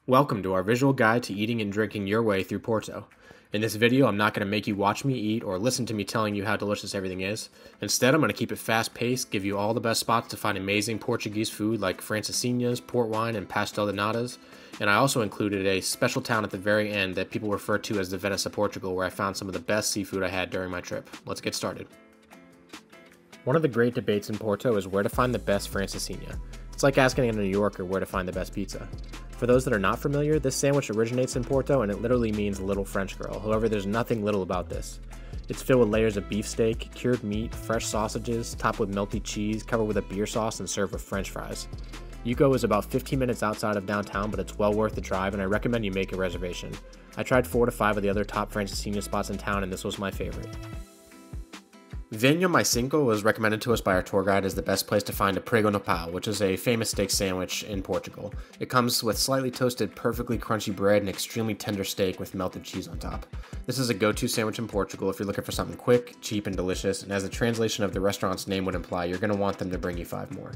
Welcome to our visual guide to eating and drinking your way through Porto. In this video, I'm not going to make you watch me eat or listen to me telling you how delicious everything is. Instead, I'm going to keep it fast-paced, give you all the best spots to find amazing Portuguese food like Francesinhas, port wine, and Pastel de Natas. And I also included a special town at the very end that people refer to as the Venice of Portugal, where I found some of the best seafood I had during my trip. Let's get started. One of the great debates in Porto is where to find the best Francesinha. It's like asking a New Yorker where to find the best pizza. For those that are not familiar, this sandwich originates in Porto and it literally means little French girl. However, there's nothing little about this. It's filled with layers of beefsteak, cured meat, fresh sausages, topped with melty cheese, covered with a beer sauce, and served with French fries. Yuko is about 15 minutes outside of downtown, but it's well worth the drive and I recommend you make a reservation. I tried 4 to 5 of the other top Francesinha spots in town and this was my favorite. Venho Mais Cinco was recommended to us by our tour guide as the best place to find a prego no pau, which is a famous steak sandwich in Portugal. It comes with slightly toasted, perfectly crunchy bread and extremely tender steak with melted cheese on top. This is a go-to sandwich in Portugal if you're looking for something quick, cheap, and delicious, and as the translation of the restaurant's name would imply, you're going to want them to bring you 5 more.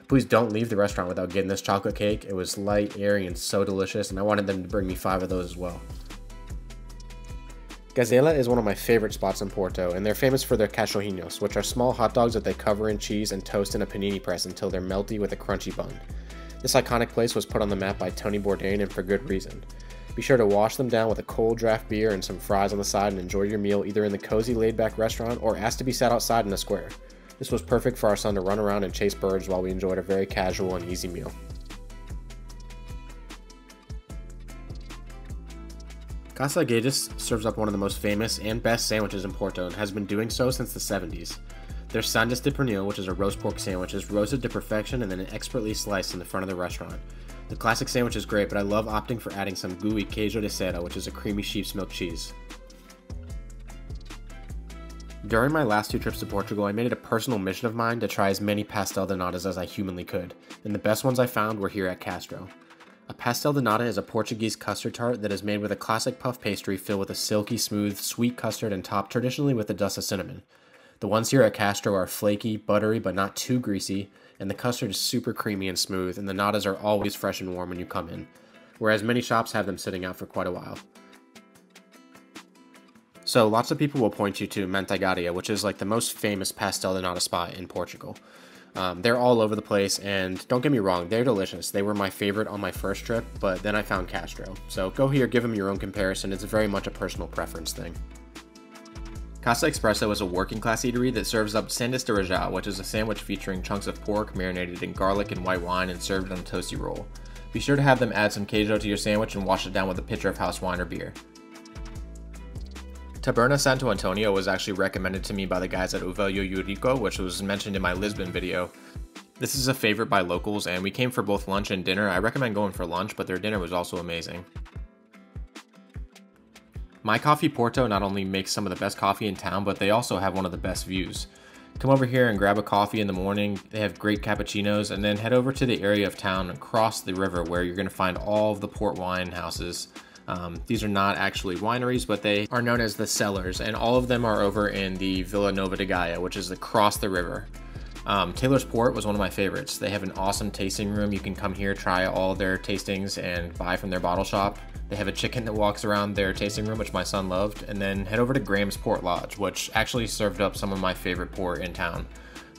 Please don't leave the restaurant without getting this chocolate cake. It was light, airy, and so delicious, and I wanted them to bring me 5 of those as well. Gazela is one of my favorite spots in Porto, and they're famous for their cachorrinhos, which are small hot dogs that they cover in cheese and toast in a panini press until they're melty with a crunchy bun. This iconic place was put on the map by Tony Bourdain and for good reason. Be sure to wash them down with a cold draft beer and some fries on the side and enjoy your meal either in the cozy laid-back restaurant or ask to be sat outside in a square. This was perfect for our son to run around and chase birds while we enjoyed a very casual and easy meal. Casa Guedes serves up one of the most famous and best sandwiches in Porto and has been doing so since the 70s. Their sandes de pernil, which is a roast pork sandwich, is roasted to perfection and then expertly sliced in the front of the restaurant. The classic sandwich is great, but I love opting for adding some gooey queijo de cera, which is a creamy sheep's milk cheese. During my last 2 trips to Portugal, I made it a personal mission of mine to try as many pastel de natas as I humanly could, and the best ones I found were here at Castro. A pastel de nata is a Portuguese custard tart that is made with a classic puff pastry filled with a silky smooth, sweet custard and topped traditionally with a dust of cinnamon. The ones here at Castro are flaky, buttery, but not too greasy, and the custard is super creamy and smooth, and the natas are always fresh and warm when you come in, whereas many shops have them sitting out for quite a while. So lots of people will point you to Manteigaria, which is like the most famous pastel de nata spot in Portugal. They're all over the place, and don't get me wrong, they're delicious. They were my favorite on my first trip, but then I found Castro. So go here, give them your own comparison. It's very much a personal preference thing. Casa Expresso is a working class eatery that serves up sandes de rajão, which is a sandwich featuring chunks of pork marinated in garlic and white wine and served on a toasty roll. Be sure to have them add some queijo to your sandwich and wash it down with a pitcher of house wine or beer. Taberna Santo Antonio was actually recommended to me by the guys at O Velho Eurico, which was mentioned in my Lisbon video. This is a favorite by locals, and we came for both lunch and dinner. I recommend going for lunch, but their dinner was also amazing. My Coffee Porto not only makes some of the best coffee in town, but they also have one of the best views. Come over here and grab a coffee in the morning. They have great cappuccinos, and then head over to the area of town across the river where you're going to find all of the port wine houses. These are not actually wineries, but they are known as the cellars, and all of them are over in the Vila Nova de Gaia, which is across the river. Taylor's Port was one of my favorites. They have an awesome tasting room. You can come here, try all their tastings, and buy from their bottle shop. They have a chicken that walks around their tasting room, which my son loved, and then head over to Graham's Port Lodge, which actually served up some of my favorite port in town.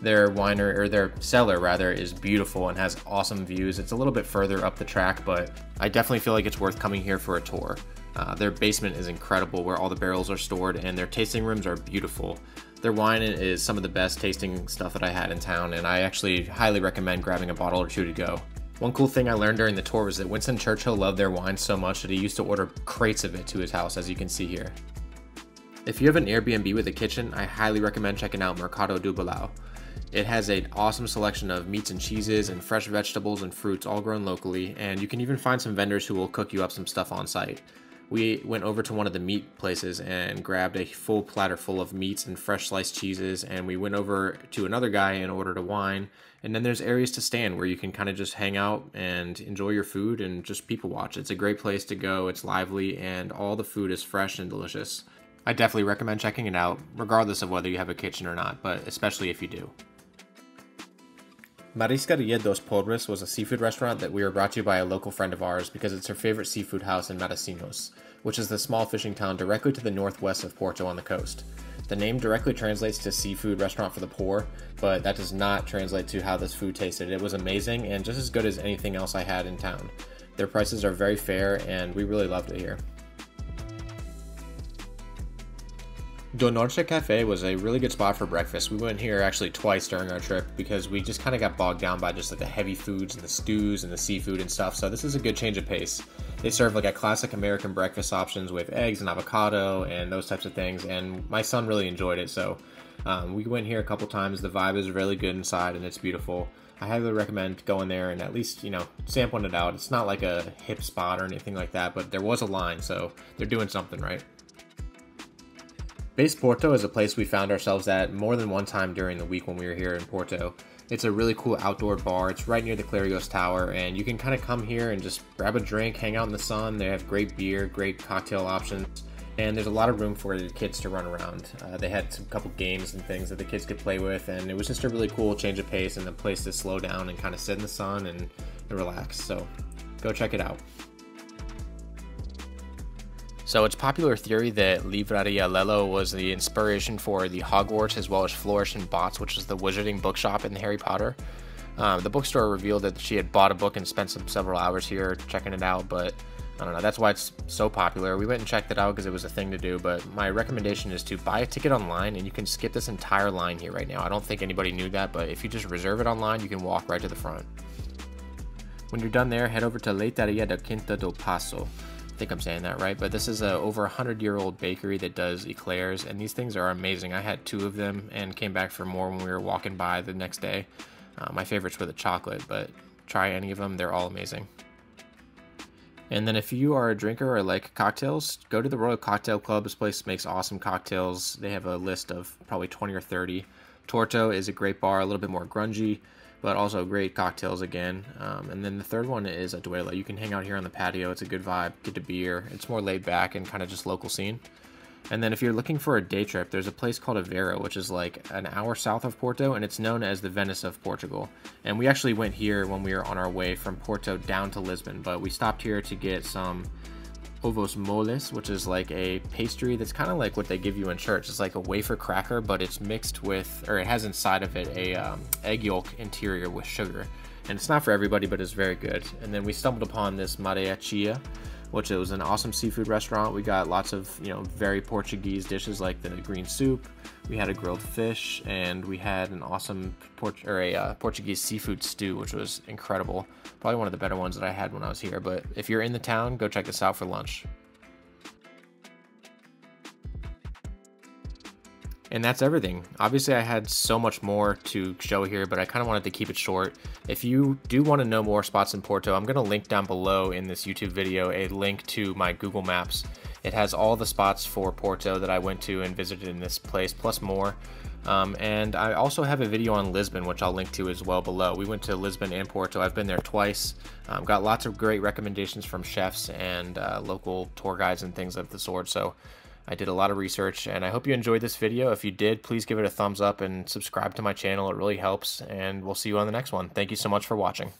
Their their cellar rather, is beautiful and has awesome views. It's a little bit further up the track, but I definitely feel like it's worth coming here for a tour. Their basement is incredible where all the barrels are stored, and their tasting rooms are beautiful. Their wine is some of the best tasting stuff that I had in town, and I actually highly recommend grabbing a bottle or 2 to go. One cool thing I learned during the tour was that Winston Churchill loved their wine so much that he used to order crates of it to his house, as you can see here. If you have an Airbnb with a kitchen, I highly recommend checking out Mercado do Balao. It has an awesome selection of meats and cheeses and fresh vegetables and fruits all grown locally, and you can even find some vendors who will cook you up some stuff on site. We went over to one of the meat places and grabbed a full platter full of meats and fresh sliced cheeses, and we went over to another guy and ordered a wine, and then there's areas to stand where you can kind of just hang out and enjoy your food and just people watch. It's a great place to go, it's lively, and all the food is fresh and delicious. I definitely recommend checking it out, regardless of whether you have a kitchen or not, but especially if you do. Mariscaria dos Pobres was a seafood restaurant that we were brought to by a local friend of ours because it's her favorite seafood house in Matosinhos, which is the small fishing town directly to the northwest of Porto on the coast. The name directly translates to seafood restaurant for the poor, but that does not translate to how this food tasted. It was amazing and just as good as anything else I had in town. Their prices are very fair and we really loved it here. Do Norte Cafe was a really good spot for breakfast. We went here actually twice during our trip because we just kind of got bogged down by just like the heavy foods and the stews and the seafood and stuff. So this is a good change of pace. They serve like a classic American breakfast options with eggs and avocado and those types of things. And my son really enjoyed it. So we went here a couple times. The vibe is really good inside and it's beautiful. I highly recommend going there and at least, sampling it out. It's not like a hip spot or anything like that, but there was a line. So they're doing something right. Base Porto is a place we found ourselves at more than one time during the week when we were here in Porto. It's a really cool outdoor bar. It's right near the Clarios Tower, and you can kind of come here and just grab a drink, hang out in the sun. They have great beer, great cocktail options, and there's a lot of room for the kids to run around. They had a couple games and things that the kids could play with, and it was just a really cool change of pace and a place to slow down and kind of sit in the sun and relax. So go check it out. So it's popular theory that Livraria Lello was the inspiration for the Hogwarts as well as Flourish and Bots, which is the wizarding bookshop in Harry Potter. The bookstore revealed that she had bought a book and spent several hours here checking it out, but I don't know, that's why it's so popular. We went and checked it out because it was a thing to do, but my recommendation is to buy a ticket online and you can skip this entire line here right now. I don't think anybody knew that, but if you just reserve it online, you can walk right to the front. When you're done there, head over to Leitaria da Quinta do Passo. I think I'm saying that right, but this is a over 100-year-old bakery that does eclairs, and these things are amazing. I had 2 of them and came back for more when we were walking by the next day. My favorites were the chocolate, but try any of them, they're all amazing. And then if you are a drinker or like cocktails, go to the Royal Cocktail Club. This place makes awesome cocktails. They have a list of probably 20 or 30. Torto is a great bar, a little bit more grungy, but also great cocktails again. And then the third one is a Duela. You can hang out here on the patio. It's a good vibe, get a beer. It's more laid back and kind of just local scene. And then if you're looking for a day trip, there's a place called Aveiro, which is like an hour south of Porto, and it's known as the Venice of Portugal. And we actually went here when we were on our way from Porto down to Lisbon, but we stopped here to get some ovos moles, which is like a pastry that's kind of like what they give you in church. It's like a wafer cracker, but it's mixed with, or it has inside of it a egg yolk interior with sugar. And it's not for everybody, but it's very good. And then we stumbled upon this Marea Chia, which was an awesome seafood restaurant. We got lots of, very Portuguese dishes like the green soup. We had a grilled fish, and we had an awesome Portuguese seafood stew, which was incredible. Probably one of the better ones that I had when I was here. But if you're in the town, go check this out for lunch. And that's everything. Obviously, I had so much more to show here, but I kind of wanted to keep it short. If you do want to know more spots in Porto, I'm going to link down below in this YouTube video a link to my Google Maps. It has all the spots for Porto that I went to and visited in this place, plus more. And I also have a video on Lisbon, which I'll link to as well below. We went to Lisbon and Porto. I've been there twice. Got lots of great recommendations from chefs and local tour guides and things of the sort. So I did a lot of research, and I hope you enjoyed this video. If you did, please give it a thumbs up and subscribe to my channel. It really helps, and we'll see you on the next one. Thank you so much for watching.